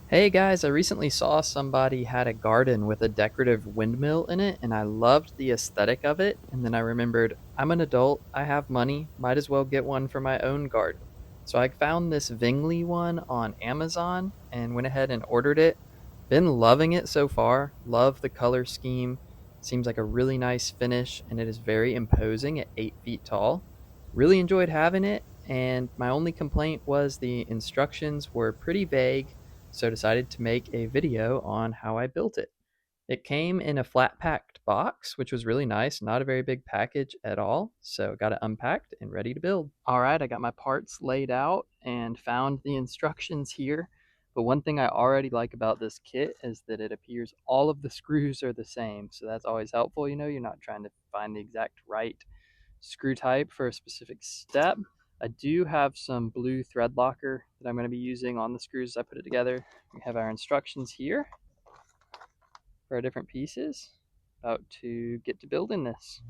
Hey guys, I recently saw somebody had a garden with a decorative windmill in it, and I loved the aesthetic of it. And then I remembered, I'm an adult, I have money, might as well get one for my own garden. So I found this Vingli one on Amazon and went ahead and ordered it. Been loving it so far, love the color scheme. Seems like a really nice finish, and it is very imposing at 8 feet tall. Really enjoyed having it, and my only complaint was the instructions were pretty vague, so decided to make a video on how I built it. It came in a flat packed box, which was really nice, not a very big package at all. So got it unpacked and ready to build. All right, I got my parts laid out and found the instructions here. But one thing I already like about this kit is that it appears all of the screws are the same. So that's always helpful. You're not trying to find the exact right screw type for a specific step. I do have some blue thread locker that I'm going to be using on the screws as I put it together. We have our instructions here for our different pieces. About to get to building this.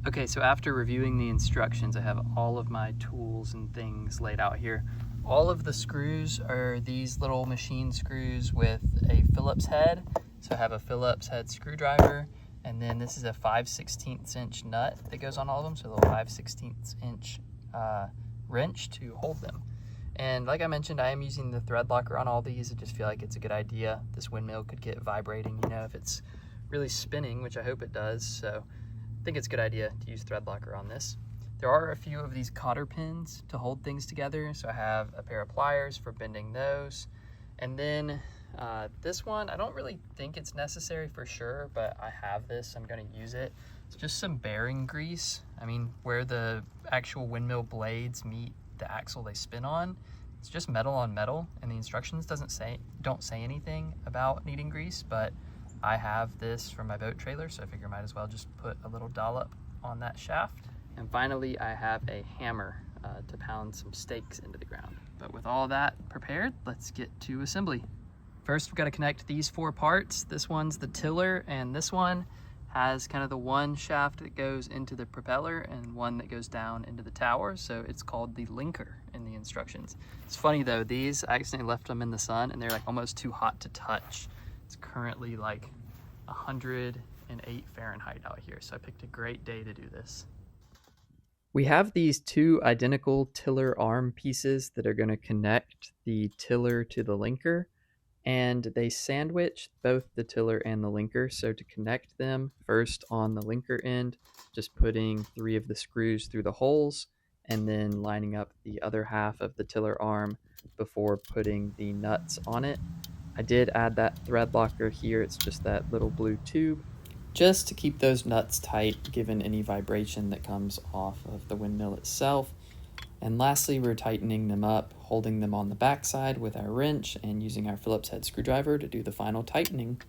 Okay, so after reviewing the instructions, I have all of my tools and things laid out here. All of the screws are these little machine screws with a Phillips head. So I have a Phillips head screwdriver, and then this is a 5/16 inch nut that goes on all of them, so a little 5/16 inch wrench to hold them. And like I mentioned, I am using the thread locker on all these. I just feel like it's a good idea. This windmill could get vibrating, if it's really spinning, which I hope it does. So I think it's a good idea to use thread locker on this. There are a few of these cotter pins to hold things together. So I have a pair of pliers for bending those. And then this one, I don't really think it's necessary for sure, but I have this, I'm gonna use it. It's just some bearing grease. Where the actual windmill blades meet the axle they spin on, it's just metal on metal, and the instructions don't say anything about needing grease, but I have this from my boat trailer, so I figure I might as well just put a little dollop on that shaft. And finally, I have a hammer to pound some stakes into the ground. But with all that prepared, let's get to assembly. First, we've got to connect these four parts. This one's the tiller, and this one has kind of the one shaft that goes into the propeller and one that goes down into the tower. So it's called the linker in the instructions. It's funny though, these, I accidentally left them in the sun and they're like almost too hot to touch. It's currently like 108 Fahrenheit out here. So I picked a great day to do this. We have these two identical tiller arm pieces that are going to connect the tiller to the linker, and they sandwich both the tiller and the linker. So to connect them, first on the linker end, just putting 3 of the screws through the holes and then lining up the other half of the tiller arm before putting the nuts on it. I did add that thread locker here. It's just that little blue tube, just to keep those nuts tight given any vibration that comes off of the windmill itself. And lastly, we're tightening them up, holding them on the backside with our wrench and using our Phillips head screwdriver to do the final tightening.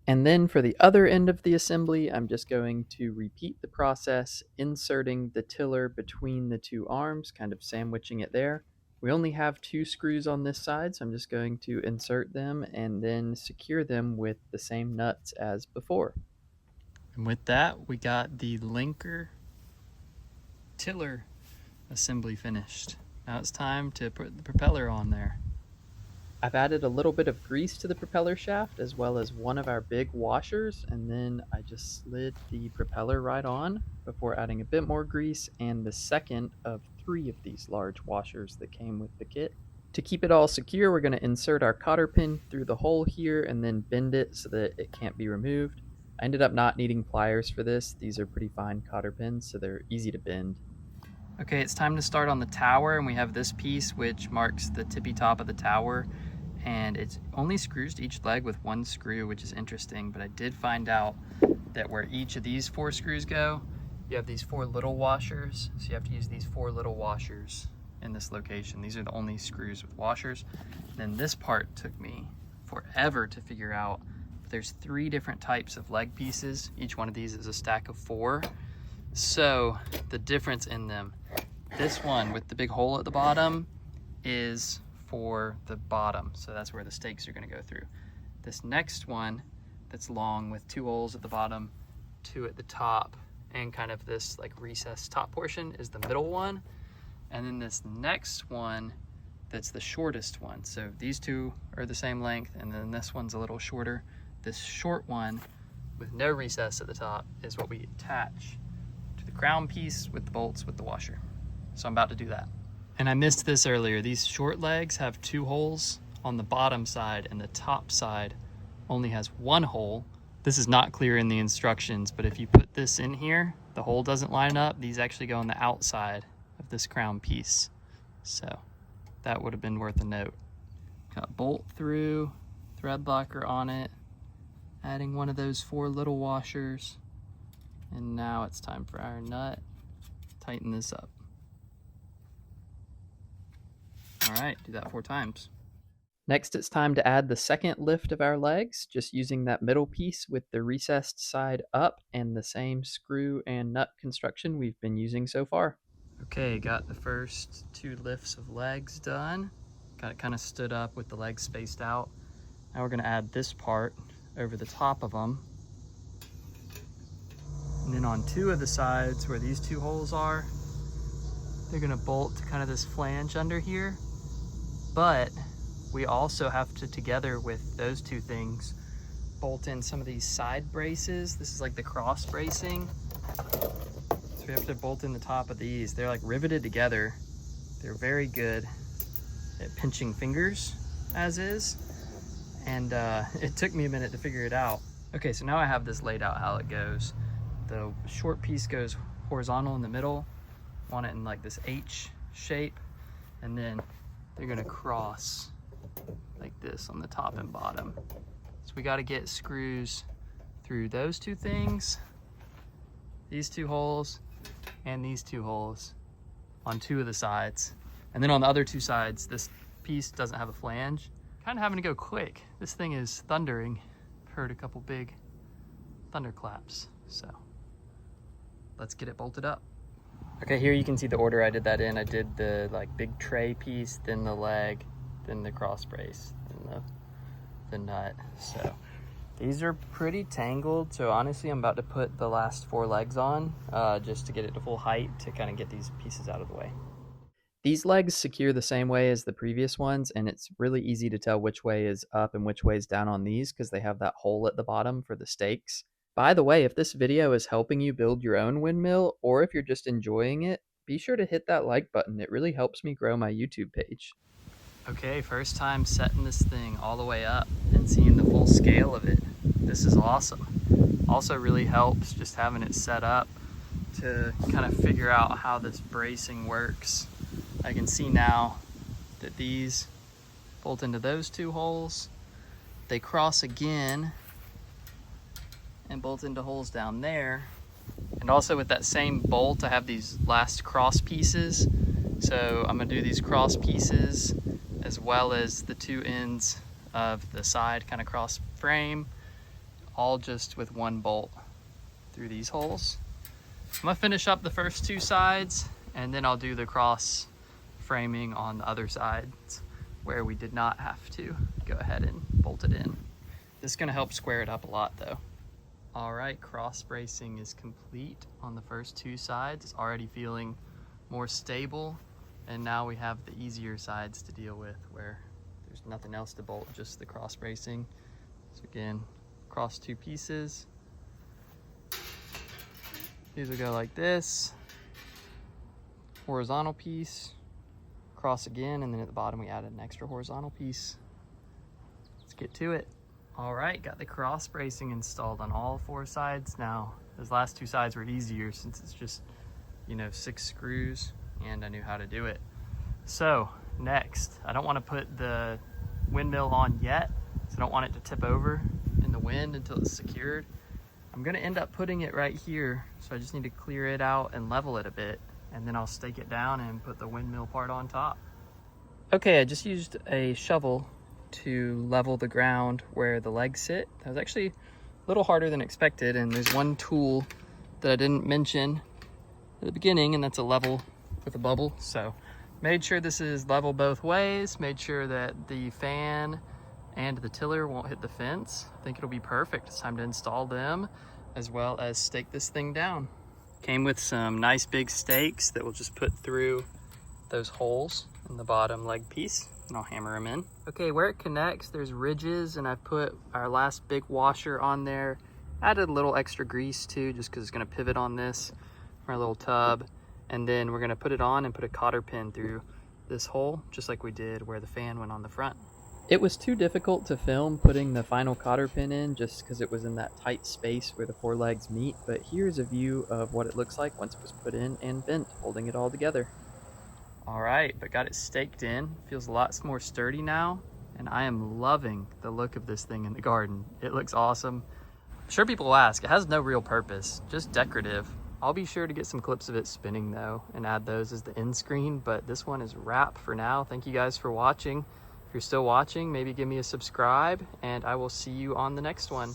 And then for the other end of the assembly, I'm just going to repeat the process, inserting the tiller between the two arms, kind of sandwiching it there. We only have 2 screws on this side, so I'm just going to insert them and then secure them with the same nuts as before. And with that, we got the linker tiller assembly finished. Now it's time to put the propeller on there. I've added a little bit of grease to the propeller shaft as well as one of our big washers, and then I just slid the propeller right on before adding a bit more grease and the second of 3 of these large washers that came with the kit. To keep it all secure, we're going to insert our cotter pin through the hole here and then bend it so that it can't be removed. I ended up not needing pliers for this. These are pretty fine cotter pins, so they're easy to bend. Okay, it's time to start on the tower, and we have this piece which marks the tippy top of the tower, and it only screws to each leg with 1 screw, which is interesting, but I did find out that where each of these 4 screws go, you have these 4 little washers, so you have to use these 4 little washers in this location. These are the only screws with washers. And then this part took me forever to figure out. There's 3 different types of leg pieces. Each one of these is a stack of 4. So the difference in them, this one with the big hole at the bottom is for the bottom, so that's where the stakes are going to go through. This next one that's long with 2 holes at the bottom, 2 at the top, and kind of this like recessed top portion is the middle one. And then this next one that's the shortest one. So these two are the same length, and then this one's a little shorter. This short one with no recess at the top is what we attach to the crown piece with the bolts with the washer. So I'm about to do that. And I missed this earlier. These short legs have 2 holes on the bottom side, and the top side only has 1 hole. This is not clear in the instructions, but if you put this in here, the hole doesn't line up. These actually go on the outside of this crown piece. So that would have been worth a note. Got bolt through, thread locker on it, adding one of those 4 little washers. And now it's time for our nut. Tighten this up. All right, do that 4 times. Next, it's time to add the second lift of our legs, just using that middle piece with the recessed side up and the same screw and nut construction we've been using so far. Okay, got the first 2 lifts of legs done. Got it kind of stood up with the legs spaced out. Now we're gonna add this part over the top of them. And then on 2 of the sides where these 2 holes are, they're gonna bolt to kind of this flange under here. But we also have to, together with those 2 things, bolt in some of these side braces. This is like the cross bracing. So we have to bolt in the top of these. They're like riveted together. They're very good at pinching fingers, as is. And it took me a minute to figure it out. Okay, so now I have this laid out how it goes. The short piece goes horizontal in the middle. Want it in like this H shape. And then they're gonna cross like this on the top and bottom. So we gotta get screws through those 2 things, these 2 holes, and these 2 holes on 2 of the sides. And then on the other 2 sides, this piece doesn't have a flange. Kind of having to go quick. This thing is thundering. I've heard a couple big thunderclaps. So let's get it bolted up. Okay, here you can see the order I did that in. I did the like big tray piece, then the leg, then the cross brace, then the nut. So these are pretty tangled. So honestly, I'm about to put the last 4 legs on just to get it to full height to kind of get these pieces out of the way. These legs secure the same way as the previous ones, and it's really easy to tell which way is up and which way is down on these because they have that hole at the bottom for the stakes. By the way, if this video is helping you build your own windmill, or if you're just enjoying it, be sure to hit that like button. It really helps me grow my YouTube page. Okay, first time setting this thing all the way up and seeing the full scale of it. This is awesome. Also really helps just having it set up to kind of figure out how this bracing works. I can see now that these bolt into those 2 holes. They cross again and bolt into holes down there. And also with that same bolt, I have these last cross pieces. So I'm gonna do these cross pieces as well as the 2 ends of the side kind of cross frame, all just with 1 bolt through these holes. I'm gonna finish up the first 2 sides, and then I'll do the cross framing on the other sides where we did not have to go ahead and bolt it in. This is gonna help square it up a lot though. All right, cross bracing is complete on the first 2 sides. It's already feeling more stable, and now we have the easier sides to deal with where there's nothing else to bolt, just the cross bracing. So again, cross 2 pieces. These will go like this. Horizontal piece, cross again, and then at the bottom we added an extra horizontal piece. Let's get to it. All right, got the cross bracing installed on all 4 sides now. Those last 2 sides were easier since it's just, 6 screws, and I knew how to do it. So next, I don't want to put the windmill on yet, so I don't want it to tip over in the wind until it's secured. I'm gonna end up putting it right here, so I just need to clear it out and level it a bit, and then I'll stake it down and put the windmill part on top. Okay, I just used a shovel to level the ground where the legs sit. That was actually a little harder than expected, and there's one tool that I didn't mention at the beginning, and that's a level with a bubble. So made sure this is level both ways, made sure that the fan and the tiller won't hit the fence. I think it'll be perfect. It's time to install them as well as stake this thing down. Came with some nice big stakes that we'll just put through those holes in the bottom leg piece, and I'll hammer them in. Okay, where it connects, there's ridges, and I've put our last big washer on there. Added a little extra grease too, just because it's going to pivot on this, our little tub. And then we're going to put it on and put a cotter pin through this hole, just like we did where the fan went on the front. It was too difficult to film putting the final cotter pin in just because it was in that tight space where the four legs meet, but here's a view of what it looks like once it was put in and bent, holding it all together. All right, but got it staked in. Feels a lot more sturdy now, and I am loving the look of this thing in the garden. It looks awesome. I'm sure people will ask, it has no real purpose, just decorative. I'll be sure to get some clips of it spinning though and add those as the end screen, but this one is wrap for now. Thank you guys for watching. If you're still watching, maybe give me a subscribe, and I will see you on the next one.